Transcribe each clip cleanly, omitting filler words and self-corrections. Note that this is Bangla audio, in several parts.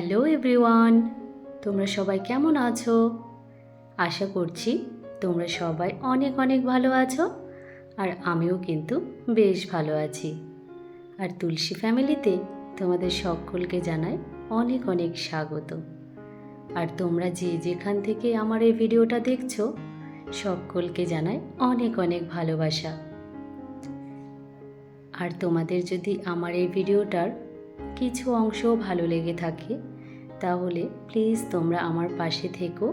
হ্যালো এভরিওয়ান, তোমরা সবাই কেমন আছো? আশা করছি তোমরা সবাই অনেক অনেক ভালো আছো। আর আমিও কিন্তু বেশ ভালো আছি। আর তুলসী ফ্যামিলিতে তোমাদের সকলকে জানাই অনেক অনেক স্বাগত। আর তোমরা যে যেখান থেকে আমার এই ভিডিওটা দেখছো সকলকে জানাই অনেক অনেক ভালোবাসা। আর তোমাদের যদি আমার এই ভিডিওটার কিছু অংশও ভালো লেগে থাকে তাহলে প্লিজ তোমরা আমার পাশে থেকো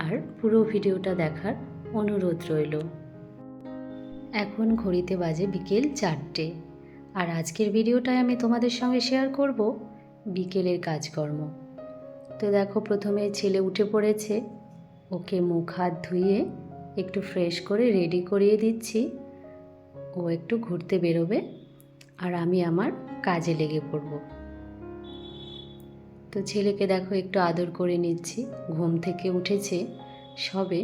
আর পুরো ভিডিওটা দেখার অনুরোধ রইল। এখন ঘড়িতে বাজে বিকেল 4টে। আর আজকের ভিডিওটায় আমি তোমাদের সঙ্গে শেয়ার করব বিকেলের কাজকর্ম। তো দেখো, প্রথমে ছেলে উঠে পড়েছে, ওকে মুখ হাত ধুয়ে একটু ফ্রেশ করে রেডি করিয়ে দিচ্ছি। ও একটু ঘুরতে বেরোবে আর আমি আমার কাজে লেগে পড়ব। তো ছেলেকে দেখো একটু আদর করে নিচ্ছি, ঘুম থেকে উঠেছে সবে।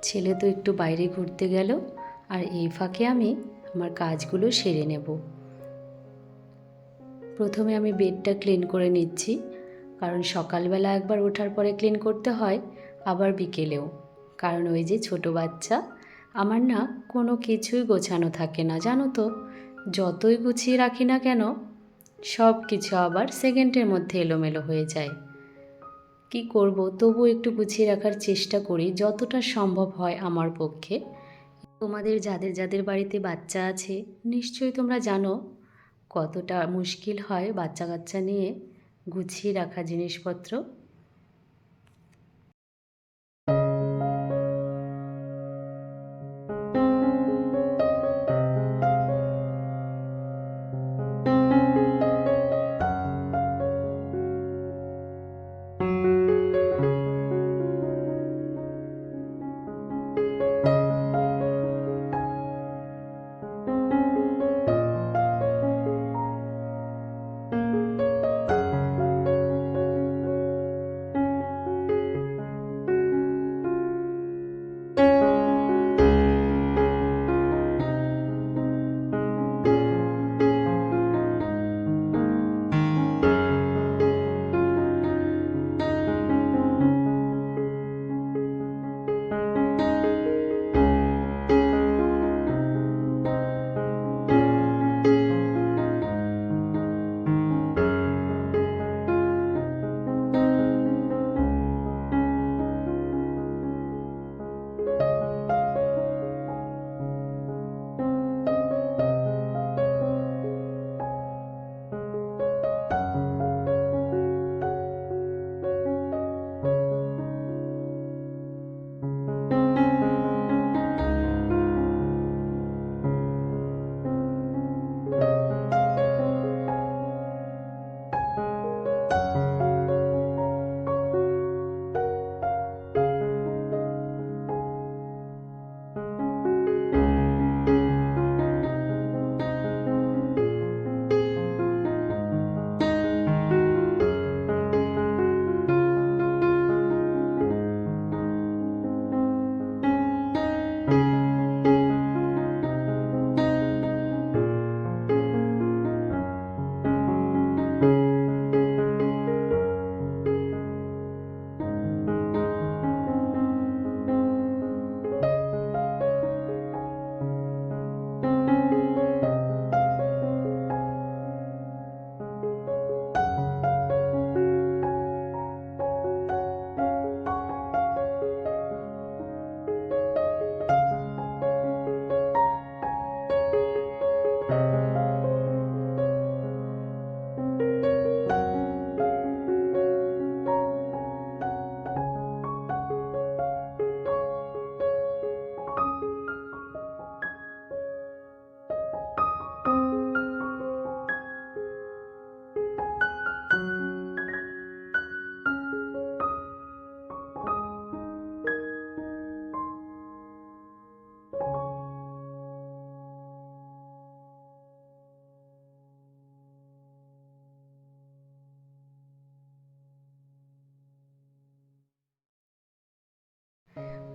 ছেলে তো একটু বাইরে ঘুরতে গেল আর এই ফাঁকে আমি আমার কাজগুলো সেরে নেব। প্রথমে আমি বেডটা ক্লিন করে নিচ্ছি, কারণ সকালবেলা একবার ওঠার পরে ক্লিন করতে হয়, আবার বিকেলেও। কারণ ওই যে ছোটো বাচ্চা, আমার না কোনো কিছুই গোছানো থাকে না, জানো তো। যতই গুছিয়ে রাখি না কেন সব কিছু আবার সেকেন্ডের মধ্যে এলোমেলো হয়ে যায়। কি করব, তবু একটু গুছিয়ে রাখার চেষ্টা করি যতটা সম্ভব হয় আমার পক্ষে। তোমাদের যাদের যাদের বাড়িতে বাচ্চা আছে নিশ্চয়ই তোমরা জানো কতটা মুশকিল হয় বাচ্চা কাচ্চা নিয়ে গুছিয়ে রাখা জিনিসপত্র।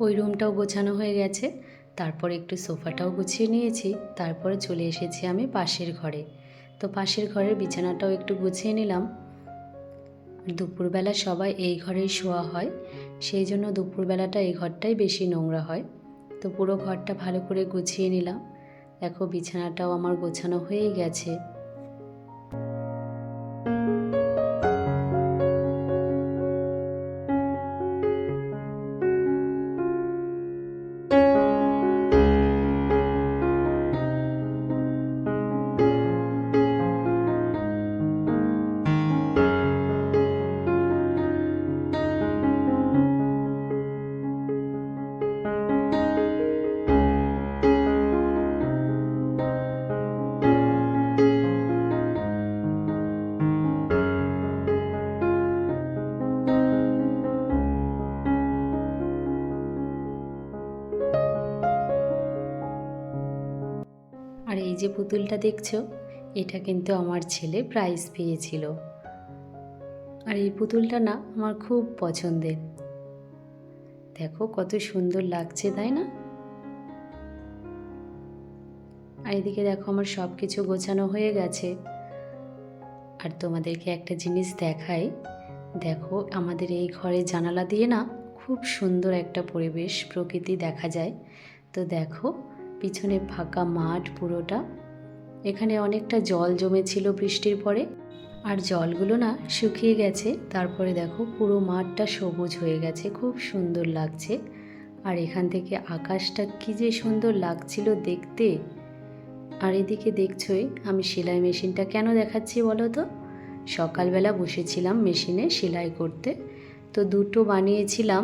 ওই রুমটাও গোছানো হয়ে গেছে। তারপরে একটু সোফাটাও গুছিয়ে নিয়েছি। তারপরে চলে এসেছি আমি পাশের ঘরে। তো পাশের ঘরের বিছানাটাও একটু গুছিয়ে নিলাম। দুপুরবেলা সবাই এই ঘরেই শোয়া হয়, সেই জন্য দুপুরবেলাটা এই ঘরটাই বেশি নোংরা হয়। তো পুরো ঘরটা ভালো করে গুছিয়ে নিলাম। দেখো বিছানাটাও আমার গোছানো হয়েই গেছে। আর এই যে পুতুলটা দেখছো, এটা কিন্তু আমার ছেলে প্রাইজ পেয়েছিল। আর এই পুতুলটা না আমার খুব পছন্দের। দেখো কত সুন্দর লাগছে, তাই না? আর এদিকে দেখো আমার সব কিছু গোছানো হয়ে গেছে। আর তোমাদেরকে একটা জিনিস দেখাই। দেখো আমাদের এই ঘরের জানালা দিয়ে না খুব সুন্দর একটা পরিবেশ, প্রকৃতি দেখা যায়। তো দেখো পিছনে ফাঁকা মাঠ পুরোটা। এখানে অনেকটা জল জমেছিল বৃষ্টির পরে, আর জলগুলো না শুকিয়ে গেছে। তারপরে দেখো পুরো মাঠটা সবুজ হয়ে গেছে, খুব সুন্দর লাগছে। আর এখান থেকে আকাশটা কী যে সুন্দর লাগছিল দেখতে। আর এদিকে দেখছোই আমি সেলাই মেশিনটা কেন দেখাচ্ছি বলো তো। সকালবেলা বসেছিলাম মেশিনে সেলাই করতে, তো দুটো বানিয়েছিলাম।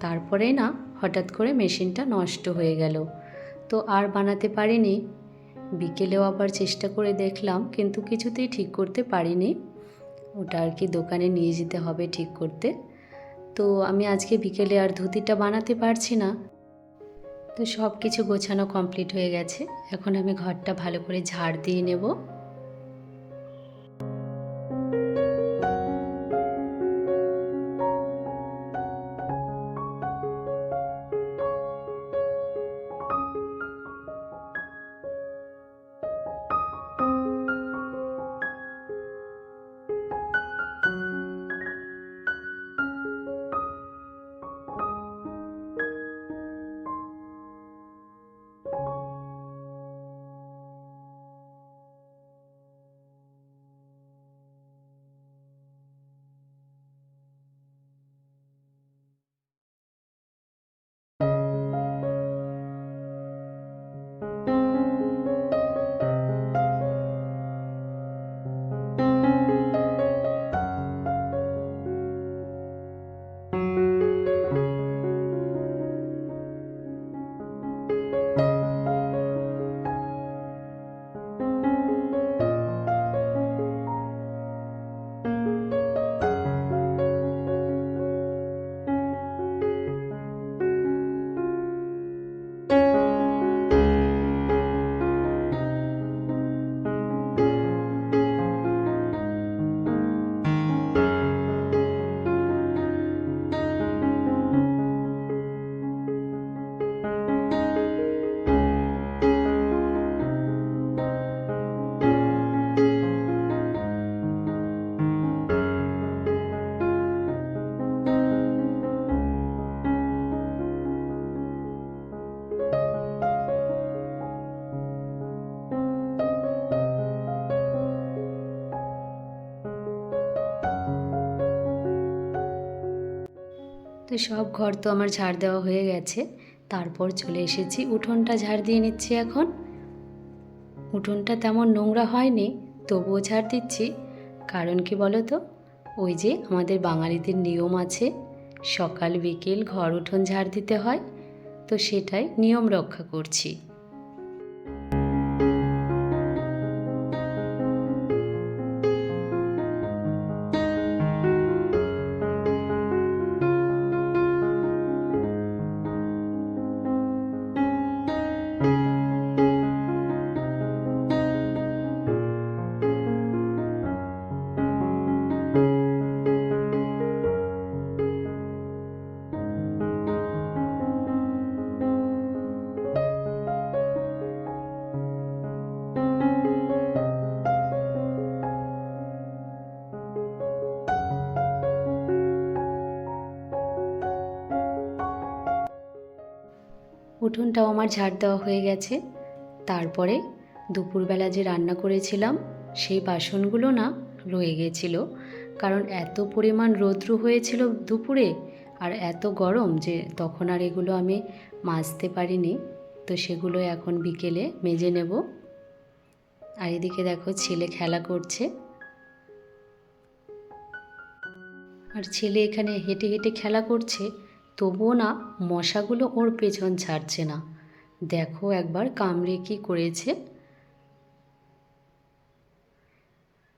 তারপরে না হঠাৎ করে মেশিনটা নষ্ট হয়ে গেল, তো আর বানাতে পারিনি। বিকেলেও আবার চেষ্টা করে দেখলাম, কিন্তু কিছুতেই ঠিক করতে পারিনি। ওটা আর কি দোকানে নিয়ে যেতে হবে ঠিক করতে। তো আমি আজকে বিকেলে আর ধুতিটা বানাতে পারছি না। তো সব কিছু গোছানো কমপ্লিট হয়ে গেছে। এখন আমি ঘরটা ভালো করে ঝাড় দিয়ে নেব। তো সব ঘর তো আমার ঝাড় দেওয়া হয়ে গেছে। তারপর চলে এসেছি উঠোনটা ঝাড় দিয়ে নিচ্ছি এখন। উঠোনটা তেমন নোংরা হয়নি, তবুও ঝাড় দিচ্ছি। কারণ কি বলো তো, ওই যে আমাদের বাঙালিদের নিয়ম আছে, সকাল বিকেল ঘর উঠোন ঝাড় দিতে হয়। তো সেটাই নিয়ম রক্ষা করছি। উঠোনটাও আমার ঝাড় দেওয়া হয়ে গেছে। তারপরে দুপুরবেলা যে রান্না করেছিলাম সেই বাসনগুলো না রয়ে গেছিল, কারণ এত পরিমাণ রৌদ্র হয়েছিল দুপুরে আর এত গরম যে তখন আর এগুলো আমি মাজতে পারিনি। তো সেগুলো এখন বিকেলে মেজে নেব। আর এদিকে দেখো ছেলে খেলা করছে, আর ছেলে এখানে হেঁটে হেঁটে খেলা করছে, তবুও না মশাগুলো ওর পেছন ছাড়ছে না। দেখো একবার কামড়ে কি করেছে।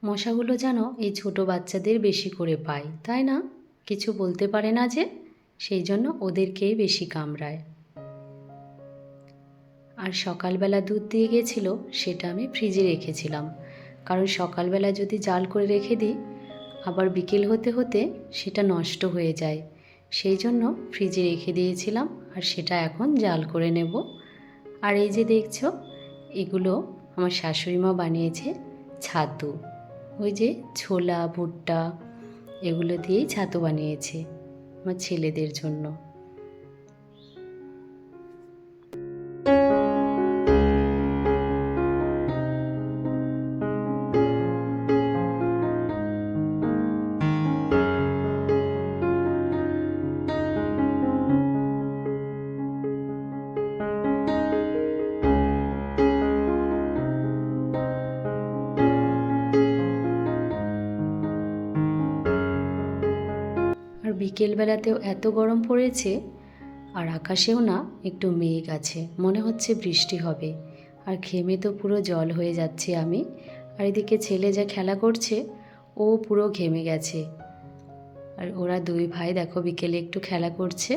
মশাগুলো যেন এই ছোট বাচ্চাদের বেশি করে পায়, তাই না? কিছু বলতে পারে না যে, সেই জন্য ওদেরকেই বেশি কামড়ায়। আর সকালবেলা দুধ দিয়ে গেছিলো, সেটা আমি ফ্রিজে রেখেছিলাম, কারণ সকালবেলা যদি জাল করে রেখে দিই আবার বিকেল হতে হতে সেটা নষ্ট হয়ে যায়। সেই জন্য ফ্রিজে রেখে দিয়েছিলাম, আর সেটা এখন জাল করে নেব। আর এই যে দেখছো, এগুলো আমার শাশুড়ি মা বানিয়েছে ছাতু। ওই যে ছোলা ভুট্টা এগুলো দিয়েই ছাতু বানিয়েছে আমার ছেলেদের জন্য। আর বিকেলবেলাতেও এত গরম পড়েছে, আর আকাশেও না একটু মেঘ আছে, মনে হচ্ছে বৃষ্টি হবে। আর ঘেমে তো পুরো জল হয়ে যাচ্ছে আমি। আর এদিকে ছেলে যা খেলা করছে, ও পুরো ঘেমে গেছে। আর ওরা দুই ভাই দেখো বিকেলে একটু খেলা করছে।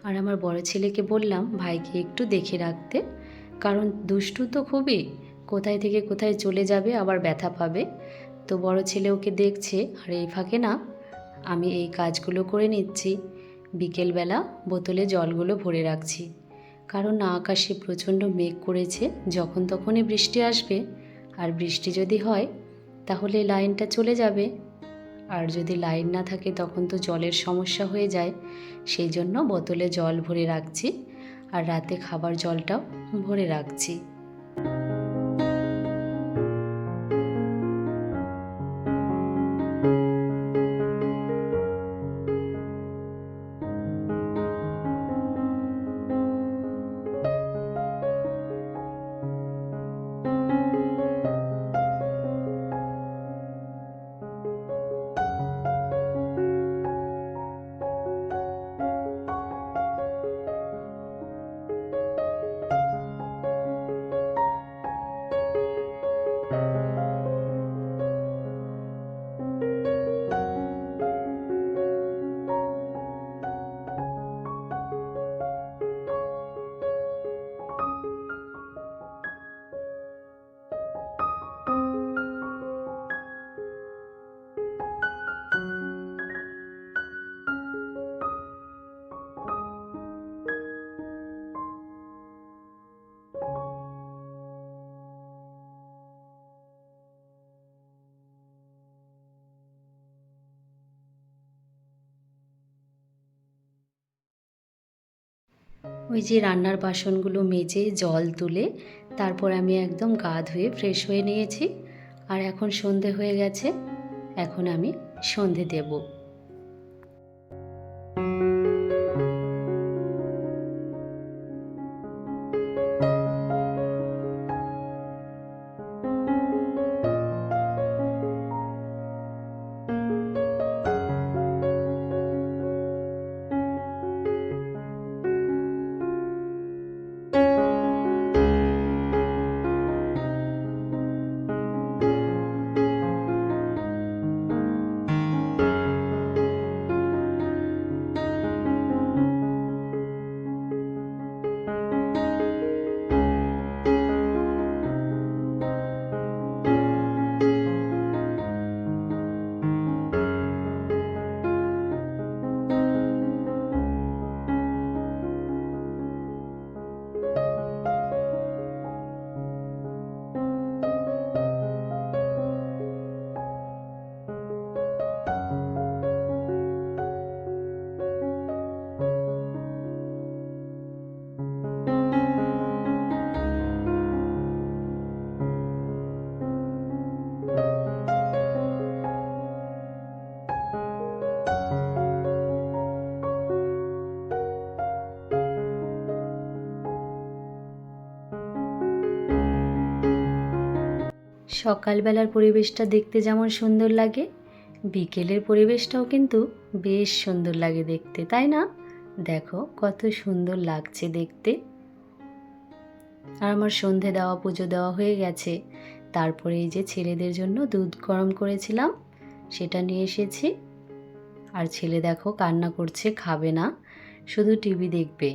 আর আমার বড় ছেলেকে বললাম ভাইকে একটু দেখে রাখতে, কারণ দুষ্টু তো খুবই, কোথায় থেকে কোথায় চলে যাবে, আবার ব্যথা পাবে। তো বড় ছেলে ওকে দেখছে, আর এই ফাঁকে না আমি এই কাজগুলো করে নিচ্ছি। বিকেলবেলা বোতলে জলগুলো ভরে রাখছি, কারণ না আকাশে প্রচণ্ড মেঘ করেছে, যখন তখনই বৃষ্টি আসবে। আর বৃষ্টি যদি হয় তাহলে লাইনটা চলে যাবে, আর যদি লাইন না থাকে তখন তো জলের সমস্যা হয়ে যায়। সেই জন্য বোতলে জল ভরে রাখছি, আর রাতে খাবার জলটাও ভরে রাখছি। ওই যে রান্নার বাসনগুলো মেজে জল তুলে তারপর আমি একদম গা ধুয়ে ফ্রেশ হয়ে নিয়েছি। আর এখন সন্ধে হয়ে গেছে, এখন আমি সন্ধে দেব। সকালবেলার পরিবেশটা দেখতে যেমন সুন্দর লাগে, বিকেলের পরিবেশটাও কিন্তু বেশ সুন্দর লাগে দেখতে, তাই না? দেখো কত সুন্দর লাগছে দেখতে। আর আমার সন্ধে দেওয়া, পুজো দেওয়া হয়ে গেছে। তারপরে এই যে ছেলেদের জন্য দুধ গরম করেছিলাম, সেটা নিয়ে এসেছি। আর ছেলে দেখো কান্না করছে, খাবে না, শুধু টিভি দেখবে।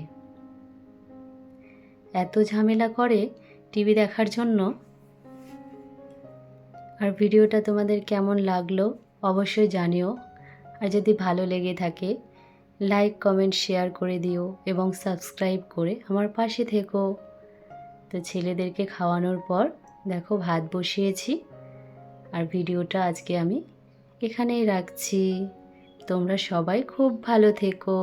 এত ঝামেলা করে টিভি দেখার জন্য। আর ভিডিওটা তোমাদের কেমন লাগলো অবশ্যই জানিও। আর যদি ভালো লেগে থাকে লাইক, কমেন্ট, শেয়ার করে দিও এবং সাবস্ক্রাইব করে আমার পাশে থেকো। তো ছেলেদেরকে খাওয়ানোর পর দেখো ভাত বসিয়েছি। আর ভিডিওটা আজকে আমি এখানেই রাখছি। তোমরা সবাই খুব ভালো থেকো।